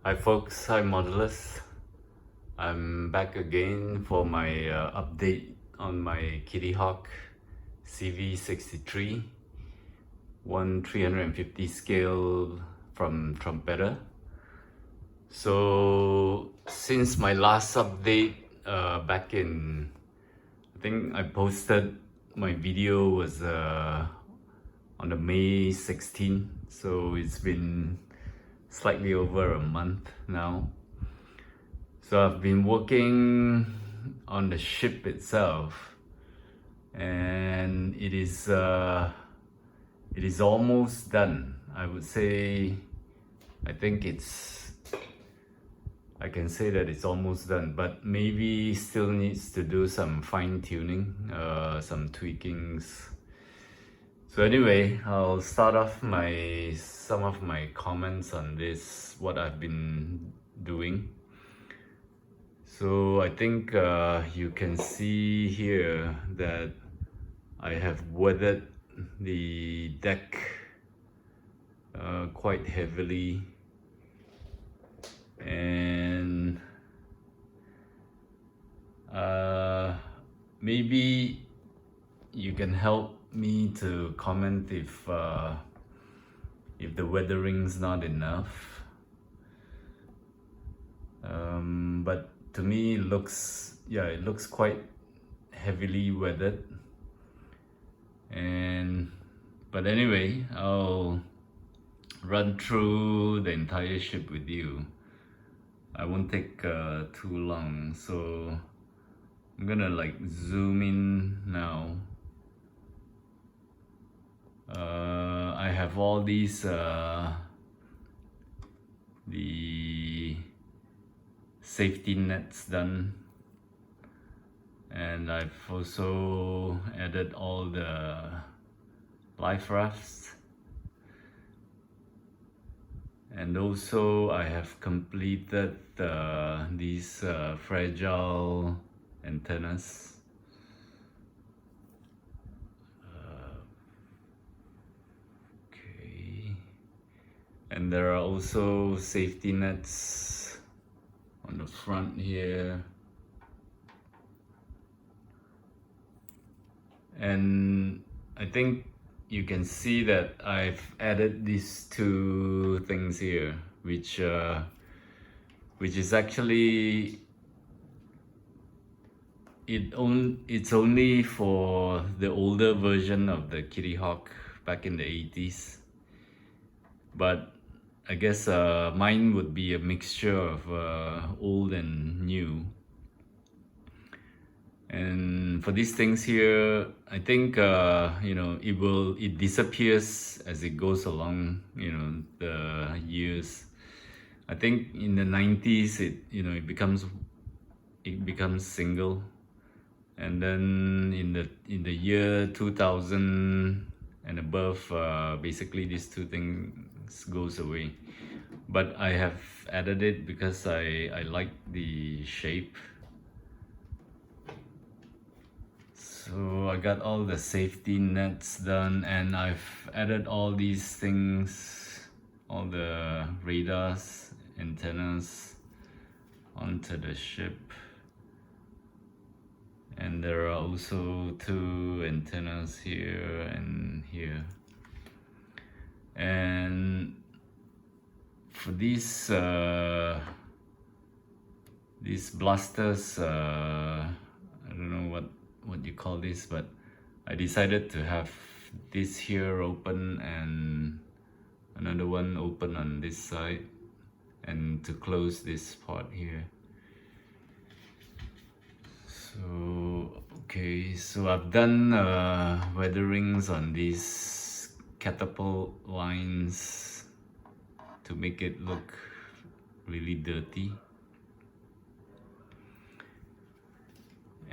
Hi folks, hi modelers. I'm back again for my update on my Kitty Hawk CV63 350 scale from Trumpeter. So since my last update back in, I think I posted my video was on the May 16th, so it's been slightly over a month now. So I've been working on the ship itself, and it is almost done. I would say, I think I can say that it's almost done, but maybe still needs to do some fine tuning, some tweakings. So anyway, I'll start off some of my comments on this, what I've been doing. So I think you can see here that I have weathered the deck quite heavily, and maybe you can help me to comment if the weathering's not enough. But to me it looks quite heavily weathered, but anyway, I'll run through the entire ship with you. I won't take too long, so I'm gonna like zoom in now. I have all these the safety nets done, and I've also added all the life rafts, and also I have completed these fragile antennas. Okay, and there are also safety nets on the front here, and I think you can see that I've added these two things here, which is actually it's only for the older version of the Kitty Hawk back in the 80s, but I guess mine would be a mixture of old and new. And for these things here, I think it disappears as it goes along, the years. I think in the 90s it becomes single, and then in the year 2000 and above, basically these two things goes away. But I have added it because I like the shape. So I got all the safety nets done, and I've added all these things, all the radars, antennas onto the ship. And there are also two antennas here and here. And for these blasters, I don't know what you call this, but I decided to have this here open and another one open on this side, and to close this part here. So okay, so I've done weatherings on these catapult lines to make it look really dirty.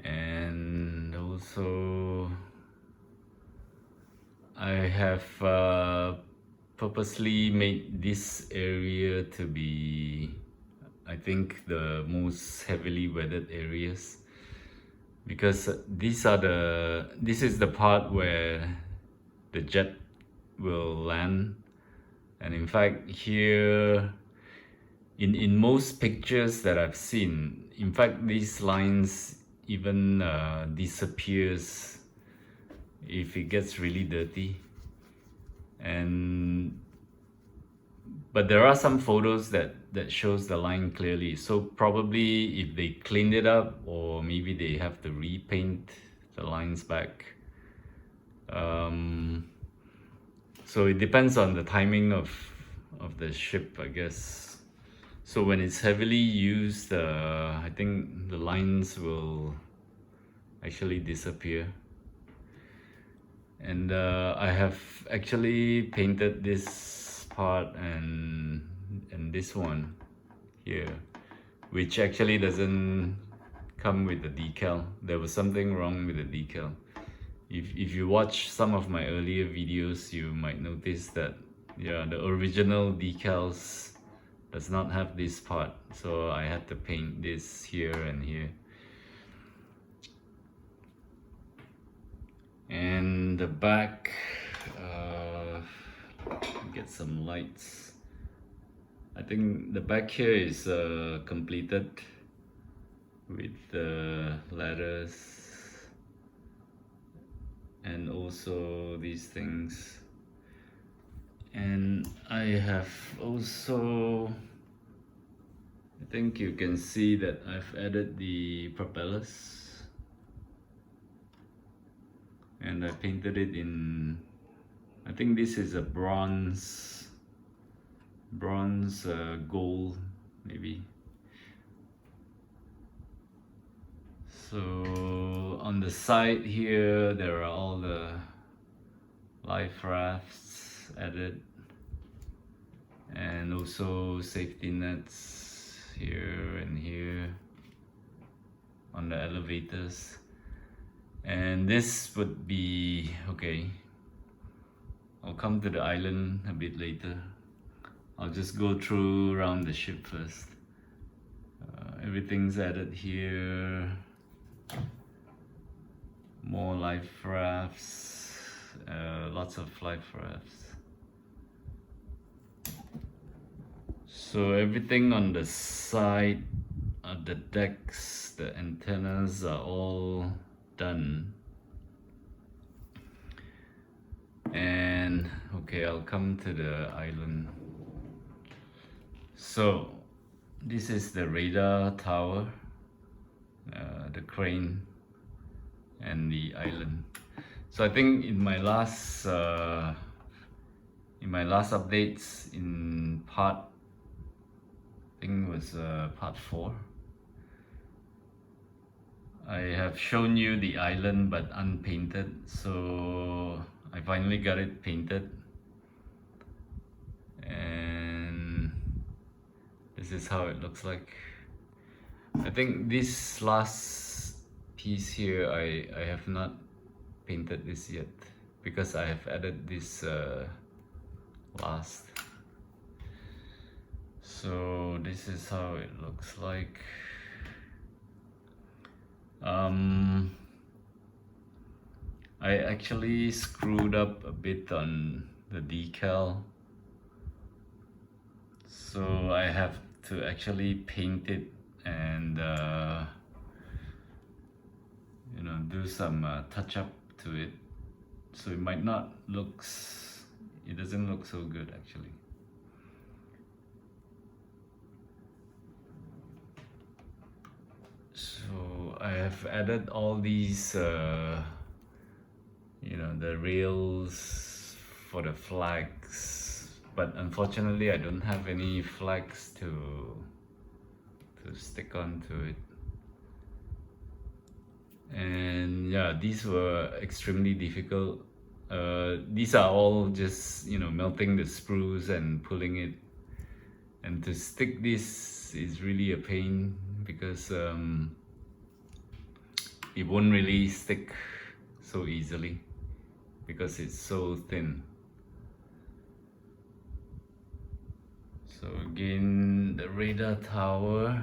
And also I have purposely made this area to be, I think, the most heavily weathered areas, because this is the part where the jet will land. And in fact here in most pictures that I've seen, in fact, these lines even disappears if it gets really dirty. And but there are some photos that shows the line clearly, so probably if they cleaned it up, or maybe they have to repaint the lines back. So it depends on the timing of the ship, I guess. So when it's heavily used, I think the lines will actually disappear. And I have actually painted this part and this one here, which actually doesn't come with the decal. There was something wrong with the decal. If you watch some of my earlier videos, you might notice that, yeah, the original decals does not have this part, so I had to paint this here and here. And the back, get some lights. I think the back here is completed with the ladders and also these things. And I have also, I think you can see that I've added the propellers, and I painted it in, I think this is a bronze gold maybe. So on the side here, there are all the life rafts added, and also safety nets here and here on the elevators. And this would be, okay, I'll come to the island a bit later. I'll just go through around the ship first. Everything's added here. More life rafts, lots of life rafts. So everything on the side of the decks, the antennas are all done. And okay, I'll come to the island. So this is the radar tower, the crane, and the island. So I think in my last updates, in part, I think it was part 4, I have shown you the island but unpainted, so I finally got it painted. And this is how it looks like. I think this last piece here, I have not painted this yet, because I have added this last. So this is how it looks like. I actually screwed up a bit on the decal, so I have to actually paint it and you know, do some touch up to it, so it might not looks, it doesn't look so good actually. So I have added all these you know, the rails for the flags, but unfortunately I don't have any flags to stick onto it. And yeah, these were extremely difficult. These are all just, you know, melting the sprues and pulling it, and to stick this is really a pain, because it won't really stick so easily because it's so thin. So again, the radar tower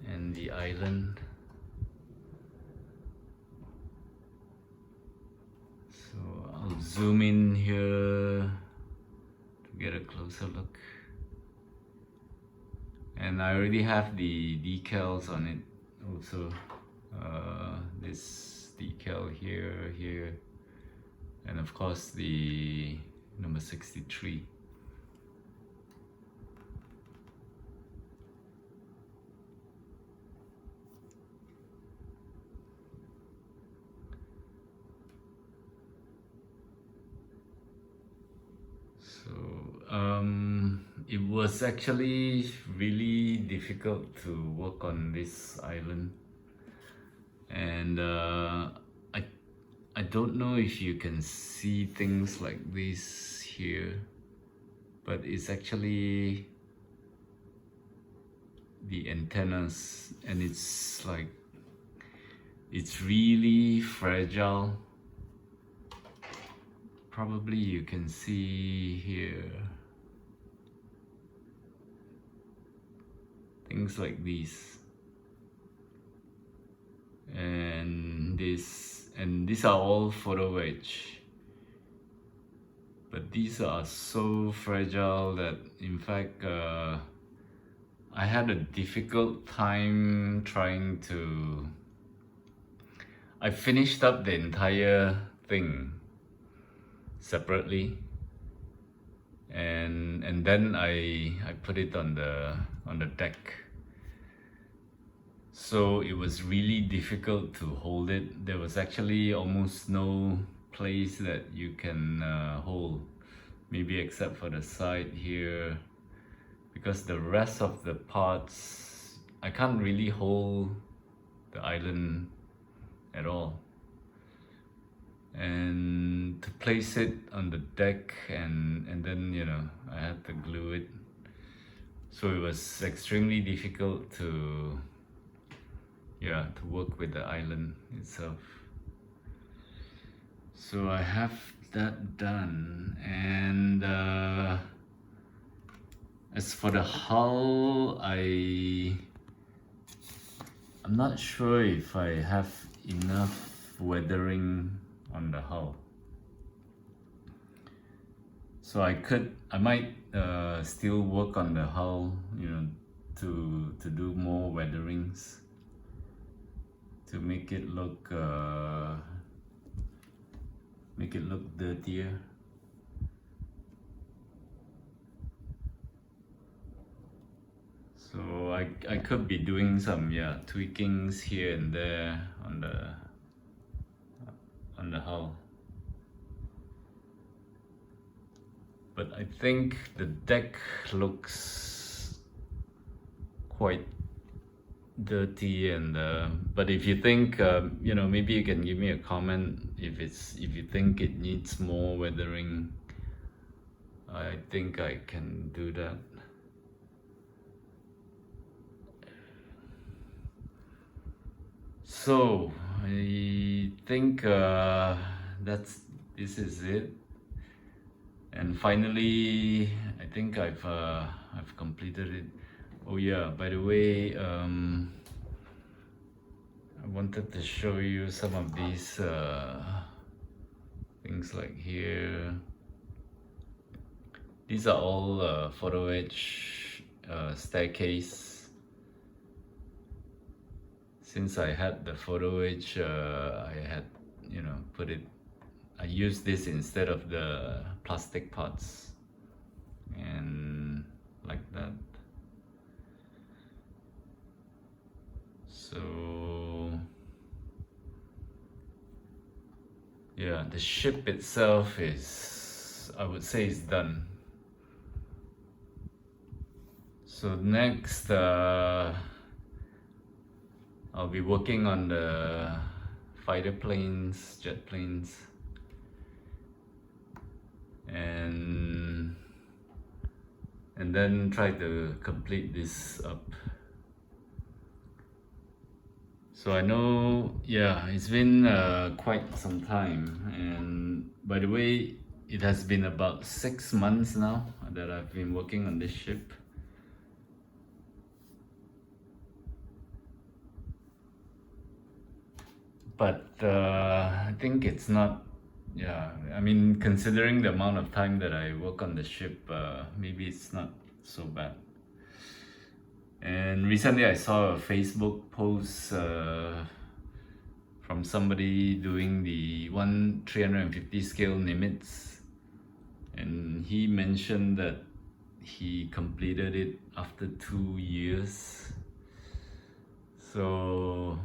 and the island. So I'll zoom in here to get a closer look. and I already have the decals on it also. This decal here, and of course the number 63. It was actually really difficult to work on this island, and I don't know if you can see things like this here, but it's actually the antennas, and it's like, it's really fragile. Probably you can see here things like these, and these are all photo edge, but these are so fragile that in fact I had a difficult time trying to. I finished up the entire thing separately, and then I put it on the deck. So it was really difficult to hold it. There was actually almost no place that you can hold, maybe except for the side here, because the rest of the parts I can't really hold the island at all. And to place it on the deck, and then, you know, I had to glue it. So it was extremely difficult to work with the island itself. So I have that done, and as for the hull, I'm not sure if I have enough weathering on the hull. So I might still work on the hull, you know, to do more weatherings, to make it look dirtier. So I could be doing some tweakings here and there on the hull. But I think the deck looks quite dirty, and but if you think, you know, maybe you can give me a comment if you think it needs more weathering. I think I can do that. So I think this is it. And finally, I think I've completed it. Oh yeah, by the way, I wanted to show you some of these things like here. These are all photo edge staircase. Since I had the photo edge, I had, you know, I used this instead of the plastic parts, and like that. So yeah, the ship itself is, I would say, is done. So next I'll be working on the fighter planes, jet planes, and then try to complete this up. So I know, yeah, it's been quite some time, and by the way, it has been about 6 months now that I've been working on this ship. But I think it's not, I mean, considering the amount of time that I work on the ship, maybe it's not so bad. And recently I saw a Facebook post from somebody doing the 350 scale Nimitz, and he mentioned that he completed it after 2 years. So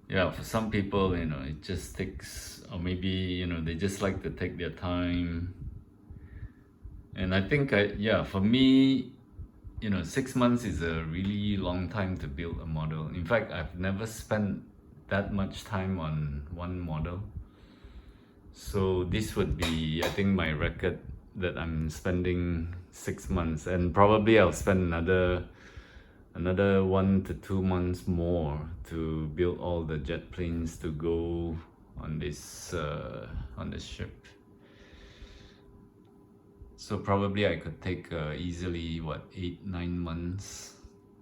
yeah, for some people, you know, it just takes, or maybe, you know, they just like to take their time. And I think yeah, for me, you know, 6 months is a really long time to build a model. In fact, I've never spent that much time on one model. So this would be, I think, my record that I'm spending 6 months, and probably I'll spend another 1 to 2 months more to build all the jet planes to go on this ship. So probably I could take easily 8-9 months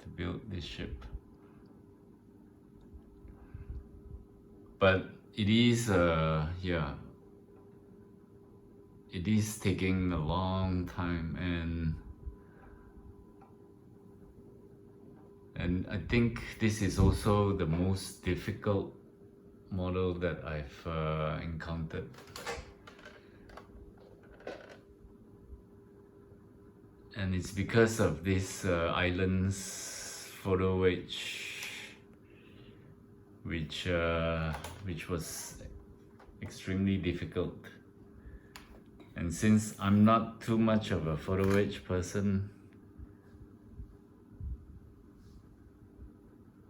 to build this ship. But it is yeah, it is taking a long time, and I think this is also the most difficult model that I've encountered. And it's because of this islands photo wedge, which was extremely difficult. And since I'm not too much of a photo wedge person,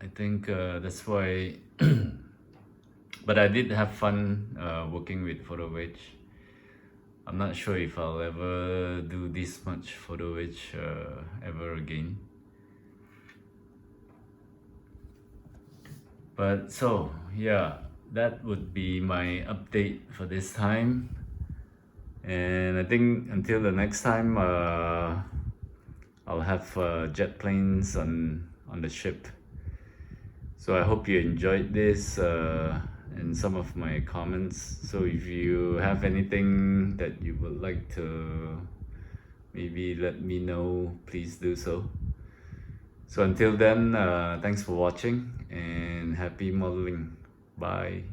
I think that's why. But I did have fun working with photo wedge. I'm not sure if I'll ever do this much photo wedge ever again. But so yeah, that would be my update for this time. And I think until the next time, I'll have jet planes on the ship. So I hope you enjoyed this and some of my comments. So if you have anything that you would like to maybe let me know, please do so. So until then, thanks for watching and happy modeling. Bye.